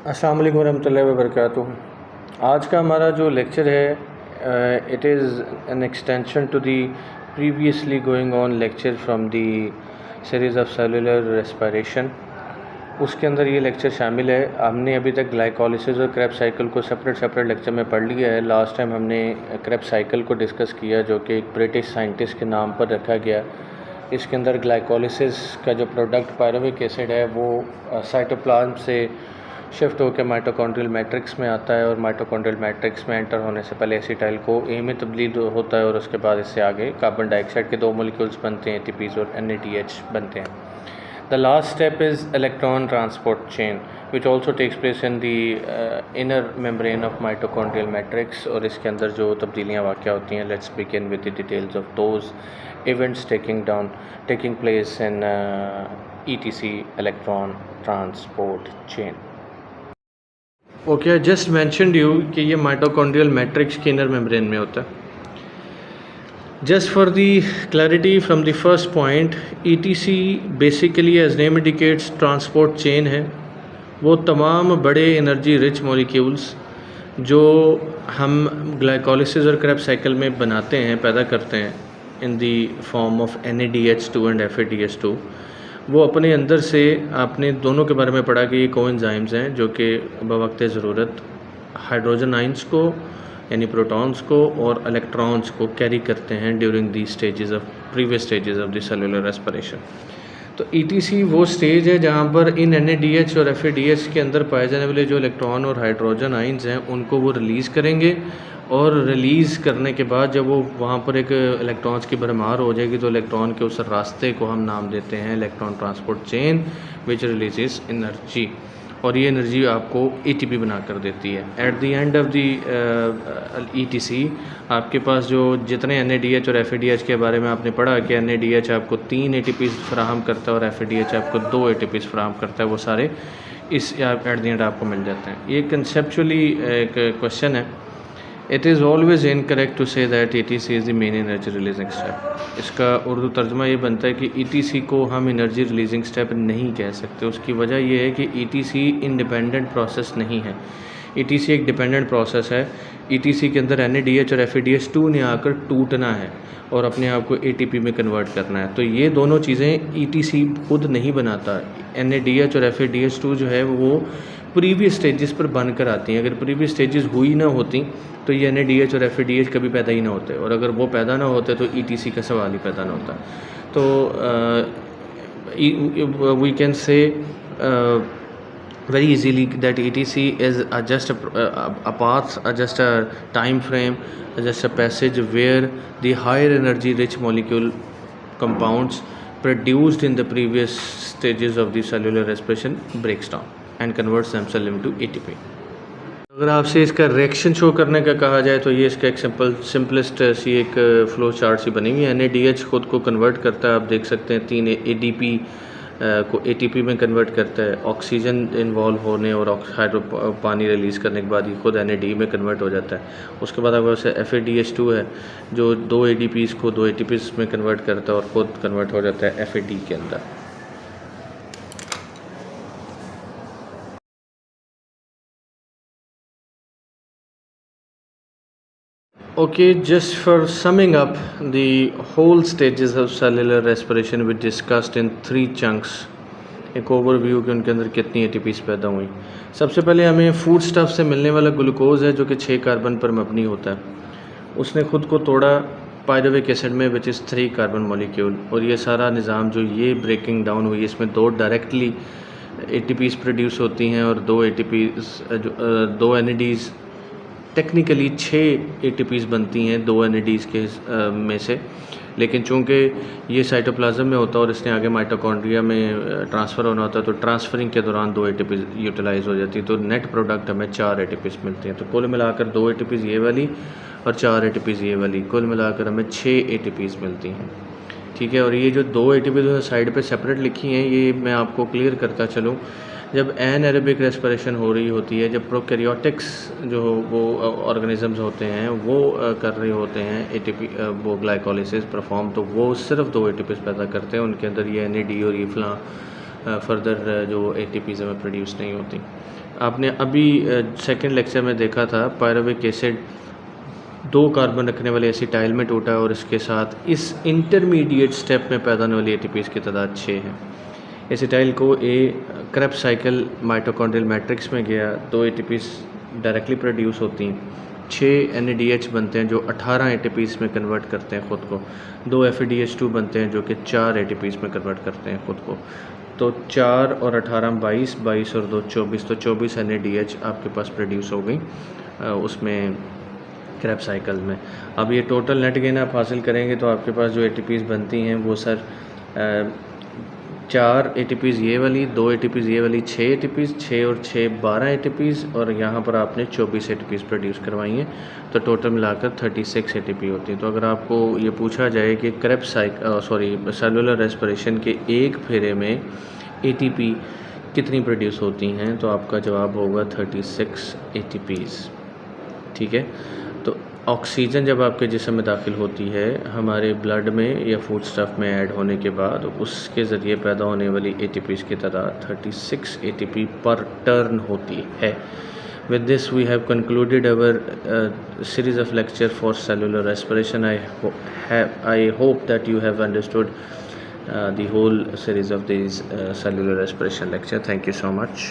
अस्सलाम वालेकुम रहमतुल्लाहि व बरकातुहू। आज का हमारा जो लेक्चर है it is an extension to the previously going on lecture from the series of cellular respiration. उसके अंदर ये लेक्चर शामिल है। हमने अभी तक ग्लाइकोलिसिस और क्रेब्स साइकिल को सेपरेट लेक्चर में पढ़ लिया है। लास्ट टाइम हमने क्रेब्स साइकिल को डिस्कस किया जो कि एक ब्रिटिश साइंटिस्ट के नाम पर रखा गया। इसके अंदर ग्लाइकोलिसिस का जो प्रोडक्ट पायरुविक एसिड है वो साइटोप्लाज्म से शिफ्ट होकर माइटोकॉन्ड्रियल मैट्रिक्स में आता है और माइटोकॉन्ड्रियल मैट्रिक्स में एंटर होने से पहले एसिटाइल को ए में तब्दील होता है और उसके बाद इससे आगे कार्बन डाइऑक्साइड के दो मॉलिक्यूल्स बनते हैं, ATPs और NADH बनते हैं। The last step is electron transport chain which also takes place in the inner membrane of mitochondrial matrix. और इसके अंदर जो तब्दीलियाँ वाक़या होती हैं, let's begin with the details of those events taking place in ETC electron transport chain. Okay, I just mentioned you कि ये माइटोकॉन्ड्रियल मैट्रिक्स के इनर मेम्ब्रेन में होता है। Just for the clarity from the first point, ETC basically as name indicates transport chain है। वो तमाम बड़े एनर्जी रिच मॉलिक्यूल्स जो हम ग्लाइकोलिसिस और क्रेब्स साइकिल में बनाते हैं, पैदा करते हैं in the form of NADH2 and FADH2, वो अपने अंदर से, आपने दोनों के बारे में पढ़ा कि ये कोएंजाइम्स हैं जो कि बवक्त ज़रूरत हाइड्रोजन आइंस को यानी प्रोटॉन्स को और इलेक्ट्रॉन्स को कैरी करते हैं during the stages of previous stages of the cellular respiration. तो ETC वो स्टेज है जहाँ पर इन NADH और FADH के अंदर पाए जाने वाले जो इलेक्ट्रॉन और हाइड्रोजन आइंस हैं उनको वो रिलीज़ करेंगे और रिलीज़ करने के बाद जब वो वहाँ पर एक इलेक्ट्रॉन्स की भरमार हो जाएगी तो इलेक्ट्रॉन के उस रास्ते को हम नाम देते हैं इलेक्ट्रॉन ट्रांसपोर्ट चेन विच रिलीजेस एनर्जी, और ये एनर्जी आपको ATP बना कर देती है। At the end of the ETC आपके पास जो जितने NADH और FADH के बारे में आपने पढ़ा कि NADH आपको 3 ATPs फराहम करता है और FADH आपको 2 ATPs फराहम करता है, वो सारे इस एट द एंड आपको मिल जाते हैं। ये कंसेप्चुअली एक क्वेश्चन है। It is always incorrect to say that ETC is the main energy releasing step. इसका उर्दू तर्जमा ये बनता है कि ETC को हम एनर्जी रिलीजिंग स्टेप नहीं कह सकते। उसकी वजह यह है कि ETC इंडिपेंडेंट प्रोसेस नहीं है। ETC एक डिपेंडेंट प्रोसेस है। ETC के अंदर NADH और FADH2 ने आकर टूटना है और अपने आप को ATP में कन्वर्ट करना है। तो ये दोनों चीज़ें ETC खुद नहीं बनाता। NADH और FADH2 जो है वो प्रीवियस स्टेजेस पर बनकर आती हैं। अगर प्रीवियस स्टेजेस हुई ना होती तो ये NADH और FADH कभी पैदा ही ना होते, और अगर वो पैदा ना होते तो ETC का सवाल ही पैदा ना होता। तो we can say very easily that ETC is just a path, just a time frame, just a passage where the higher energy rich molecule compounds produced in the previous stages of the cellular respiration breaks down and converts themselves into ATP. अगर आपसे इसका reaction show करने का कहा जाए तो ये इसका एक सिंपलेस्ट सी एक फ्लो चार्ट सी बनी हुई है। NADH खुद को कन्वर्ट करता है, आप देख सकते हैं 3 ADP को ATP में कन्वर्ट करता है। ऑक्सीजन इन्वॉल्व होने और पानी रिलीज़ करने के बाद ये खुद NAD में कन्वर्ट हो जाता है। उसके बाद आपके पास FADH2 है जो 2 ADPs को 2 ATPs में कन्वर्ट करता है और खुद कन्वर्ट हो जाता है FAD के अंदर। Okay, just for summing up the whole stages of cellular respiration we discussed in 3 chunks, एक ओवरव्यू कि उनके अंदर कितनी ATPs पैदा हुई। सबसे पहले हमें फूड स्टफ से मिलने वाला ग्लूकोज है जो कि 6 कार्बन पर मबनी होता है। उसने खुद को तोड़ा पायरुविक एसिड में विच इज़ 3 कार्बन मॉलिक्यूल, और ये सारा निज़ाम जो ये ब्रेकिंग डाउन हुई इसमें 2 डायरेक्टली ATPs प्रोड्यूस होती हैं और 2 ATPs 2 NADs, टेक्निकली 6 ATPs बनती हैं 2 NADs के में से, लेकिन चूंकि ये साइटोप्लाज्म में होता है और इसने आगे माइटोकॉन्ड्रिया में ट्रांसफ़र होना होता है तो ट्रांसफरिंग के दौरान 2 ATPs यूटिलाइज हो जाती है, तो नेट प्रोडक्ट हमें 4 ATPs मिलती हैं। तो कुल मिलाकर 2 ATPs ये वाली और 4 ATPs ये वाली, कुल मिलाकर हमें 6 ATPs मिलती हैं। ठीक है, और ये जो 2 ATPs साइड पर सेपरेट लिखी हैं ये मैं आपको क्लियर करता चलूँ। जब एनएरोबिक रेस्पिरेशन हो रही होती है, जब प्रोकैरियोटिक्स जो वो ऑर्गेनिजम्स होते हैं वो कर रहे होते हैं ATP वो ग्लाइकोलिसिस परफॉर्म, तो वो सिर्फ 2 ATPs पैदा करते हैं। उनके अंदर ये NAD और ये फर्दर जो ATPs हमें प्रोड्यूस नहीं होती। आपने अभी सेकंड लेक्चर में देखा था पायरुविक एसिड 2 कार्बन रखने वाले एसिटाइल में टूटा है और इसके साथ इस इंटरमीडिएट स्टेप में पैदा होने वाली एटीपीज़ की तादाद 6 है। Acetyl co Krebs cycle mitochondrial matrix में गया, 2 एटीपीज़ डायरेक्टली प्रोड्यूस होती हैं, 6 NADH बनते हैं जो 18 ATPs में कन्वर्ट करते हैं ख़ुद को, 2 FADH2 बनते हैं जो कि 4 ATPs में कन्वर्ट करते हैं ख़ुद को। तो 4 और 18 22, 22 और 2 24, तो 24 NADH आपके पास प्रोड्यूस हो गई उसमें क्रैब साइकिल में। अब ये टोटल नेट गेन आप हासिल करेंगे तो आपके पास जो ATPs बनती हैं वो सर 4 ATPs ये वाली, 2 ATPs ये वाली, 6 ATPs, 6 और 6 12 ATPs और यहाँ पर आपने 24 ATPs प्रोड्यूस करवाई हैं, तो टोटल मिलाकर 36 ATP होती है। तो अगर आपको ये पूछा जाए कि क्रेब सेलुलर रेस्पिरेशन के एक फेरे में ATP कितनी प्रोड्यूस होती हैं, तो आपका जवाब होगा 36 ATPs। ठीक है, तो ऑक्सीजन जब आपके जिस्म में दाखिल होती है हमारे ब्लड में या फूड स्टफ में ऐड होने के बाद, उसके ज़रिए पैदा होने वाली ATPs की तादाद 36 ATP पर टर्न होती है। With this we have concluded our series of lecture for cellular respiration. I hope that you have understood the whole series of these cellular respiration lecture. Thank you so much.